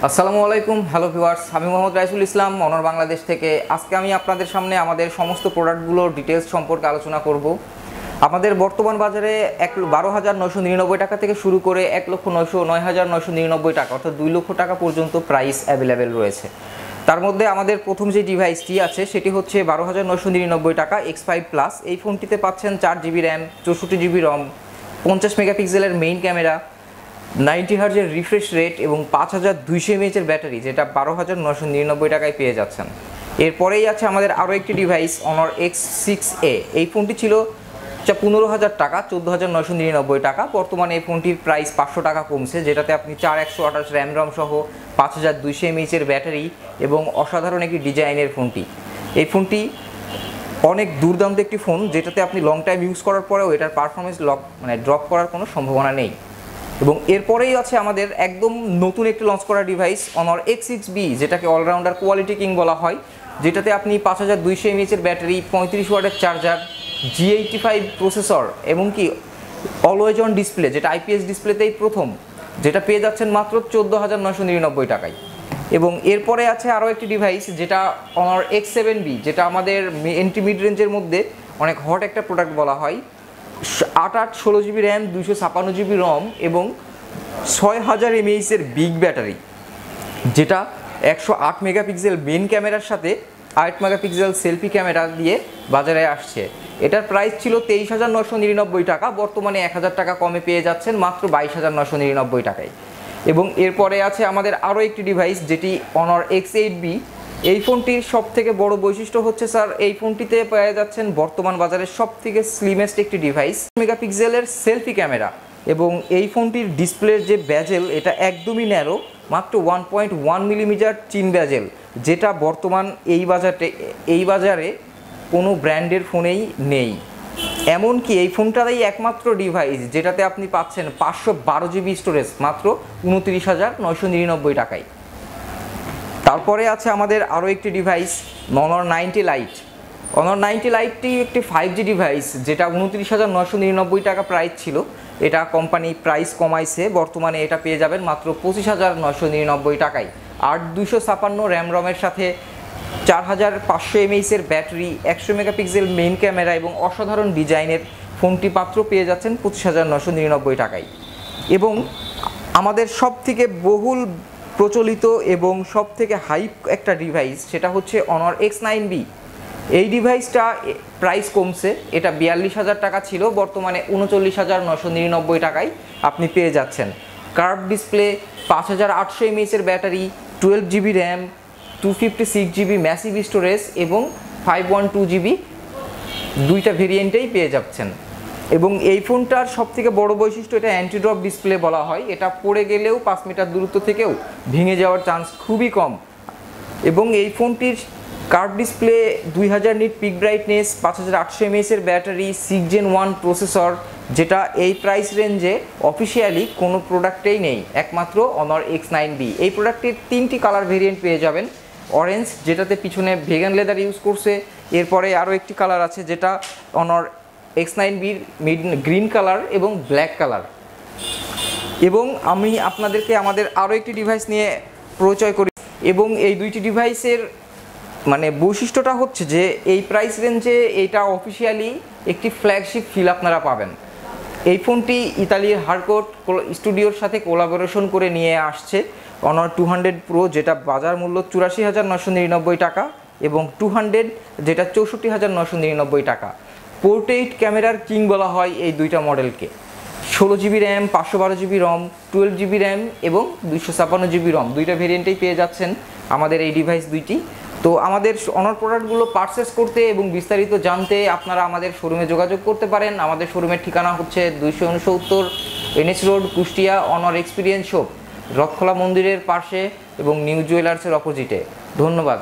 আসসালামু আলাইকুম, hello viewers, আমি মোহাম্মদ রাইসুল ইসলাম অনর বাংলাদেশ থেকে। আজকে আমি আপনাদের সামনে আমাদের সমস্ত প্রোডাক্টগুলোর ডিটেলস সম্পর্কে আলোচনা করব। আমাদের বর্তমান বাজারে 12,999 টাকা থেকে শুরু করে 1,09,999 টাকা অর্থাৎ 2 লক্ষ টাকা পর্যন্ত প্রাইস অ্যাভেলেবেল রয়েছে। তার মধ্যে আমাদের প্রথম যে ডিভাইসটি আছে সেটি হচ্ছে 12,999 টাকা X5+। এই ফোনটিতে পাচ্ছেন 4GB র্যাম, 64GB রম, 50 মেগাপিক্সেলের মেইন ক্যামেরা, 90 হার্জের রিফ্রেশ রেট এবং 5200 mAh এর ব্যাটারি, যেটা 12,999 টাকায় পেয়ে যাচ্ছেন। এরপরেই আছে আমাদের আরও একটি ডিভাইস অনর X6A। এই ফোনটি ছিল 15,000 টাকা, 14,999 টাকা। বর্তমানে এই ফোনটির প্রাইস 500 টাকা কমছে, যেটাতে আপনি 4128 র্যাম রম সহ 5200 mAh এর ব্যাটারি এবং অসাধারণ একটি ডিজাইনের ফোনটি। এই ফোনটি অনেক দুর্দান্ত একটি ফোন, যেটাতে আপনি লং টাইম ইউজ করার পরেও এটার পারফরমেন্স ড্রপ করার কোনো সম্ভাবনা নেই। এবং এরপরেই আছে আমাদের একদম নতুন একটি লঞ্চ করা ডিভাইস অনর X6B, যেটাকে অলরাউন্ডার কোয়ালিটি কিং বলা হয়, যেটাতে আপনি 5200 mAh এর ব্যাটারি, 35 ওয়াটের চার্জার, G85 প্রসেসর এবং কি অলওয়েজ অন ডিসপ্লে, যেটা IPS ডিসপ্লেতেই প্রথম, যেটা পেয়ে যাচ্ছেন মাত্র 14,999 টাকায়। এবং এরপরে আছে আরও একটি ডিভাইস যেটা অনর X7B, যেটা আমাদের এন্ট্রি মিড রেঞ্জের মধ্যে অনেক হট একটা প্রোডাক্ট বলা হয়। 8/16GB র্যাম, 256GB রম এবং 6000 mAh এর বিগ ব্যাটারি, যেটা 108 মেগাপিক্সেল মেন ক্যামেরার সাথে 8 মেগাপিক্সেল সেলফি ক্যামেরা দিয়ে বাজারে আসছে। এটার প্রাইস ছিল 23,999 টাকা, বর্তমানে 1000 টাকা কমে পেয়ে যাচ্ছেন মাত্র 22,999 টাকায়। এবং এরপরে আছে আমাদের আরও একটি ডিভাইস যেটি অনর X8B। এই ফোনটির সবথেকে বড় বৈশিষ্ট্য হচ্ছে স্যার, এই ফোনটিতে পেয়ে যাচ্ছেন বর্তমান বাজারের সবথেকে স্লিমেস্ট একটি ডিভাইস, মেগাপিক্সেলের সেলফি ক্যামেরা। এবং এই ফোনটির ডিসপ্লের যে ব্যাজেল, এটা একদমই ন্যারো, মাত্র 1.1 মিলিমিটার চিন ব্যাজেল, যেটা বর্তমান এই বাজারে কোনো ব্র্যান্ডের ফোনেই নেই। এমনকি এই ফোনটারই একমাত্র ডিভাইস যেটাতে আপনি পাচ্ছেন 512GB স্টোরেজ মাত্র 29,999 টাকায়। তারপরে আছে আমাদের আরও একটি ডিভাইস অনর 90 লাইট। অনর 90 লাইটটি একটি 5G ডিভাইস, যেটা 29,999 টাকা প্রাইস ছিল। এটা কোম্পানি প্রাইস কমাইছে, বর্তমানে এটা পেয়ে যাবেন মাত্র 25,999 টাকায়। 8256 র্যাম রমের সাথে 4500 mAh এর ব্যাটারি, 100 মেগাপিক্সেল মেইন ক্যামেরা এবং অসাধারণ ডিজাইনের ফোনটি মাত্র পেয়ে যাচ্ছেন 25,999 টাকায়। এবং আমাদের সবথেকে বহুল প্রচলিত এবং সবথেকে হাইপ একটা ডিভাইস, সেটা হচ্ছে অনর X9B। এই ডিভাইসটা প্রাইস কমছে, এটা 42,000 টাকা ছিল, বর্তমানে 39,999 টাকায় আপনি পেয়ে যাচ্ছেন। কার্ভ ডিসপ্লে, 5800 mAh এর battery, 12GB RAM, 256GB massive storage এবং 512GB, দুইটা ভেরিয়েন্টেই পেয়ে যাচ্ছেন। এবং এই ফোনটার সবথেকে বড় বৈশিষ্ট্য, এটা অ্যান্টি ড্রপ ডিসপ্লে বলা হয়। এটা পড়ে গেলেও 5 মিটার দূরত্ব থেকেও ভেঙে যাওয়ার চান্স খুবই কম। এবং এই ফোনটির curve display, 2000 nit peak brightness, 5800 mAh এর ব্যাটারি, 6 Gen 1 প্রসেসর, যেটা এই প্রাইস রেঞ্জে অফিসিয়ালি কোনো প্রোডাক্টেই নেই, একমাত্র অনর X9B। এই প্রোডাক্টটির 3টি কালার ভেরিয়েন্ট পেয়ে যাবেন। অরেঞ্জ, যেটাতে পিছনে ভেগান লেদার ইউজ করছে। এরপরে আরও একটি কালার আছে যেটা অনর X9Bর গ্রিন কালার এবং ব্ল্যাক কালার। এবং আমি আপনাদেরকে আমাদের আরও একটি ডিভাইস নিয়ে পরিচয় করি। এবং এই দুইটি ডিভাইসের বৈশিষ্ট্যটা হচ্ছে যে এই প্রাইস রেঞ্জে এইটা অফিসিয়ালি একটি ফ্ল্যাগশিপ ফিল আপনারা পাবেন। এই ফোনটি ইতালির হারকোট স্টুডিওর সাথে কোলাবোরেশন করে নিয়ে আসছে অনর 200 প্রো, যেটা বাজার মূল্য 84,999 টাকা, এবং 200 যেটা 64,999 টাকা। পোর্ট্রেট ক্যামেরার কিং বলা হয় এই দুইটা মডেলকে। 16GB র্যাম, 512GB রম, 12GB র্যাম এবং 256GB রম, দুইটা ভেরিয়েন্টেই পেয়ে যাচ্ছেন আমাদের এই ডিভাইস দুইটি। তো আমাদের অনর প্রোডাক্টগুলো পারচেস করতে এবং বিস্তারিত জানতে আপনারা আমাদের শোরুমে যোগাযোগ করতে পারেন। আমাদের শোরুমের ঠিকানা হচ্ছে 269 NH রোড, কুষ্টিয়া, অনর এক্সপিরিয়েন্স শপ, রথখোলা মন্দিরের পাশে এবং নিউ জুয়েলার্সের অপোজিটে। ধন্যবাদ।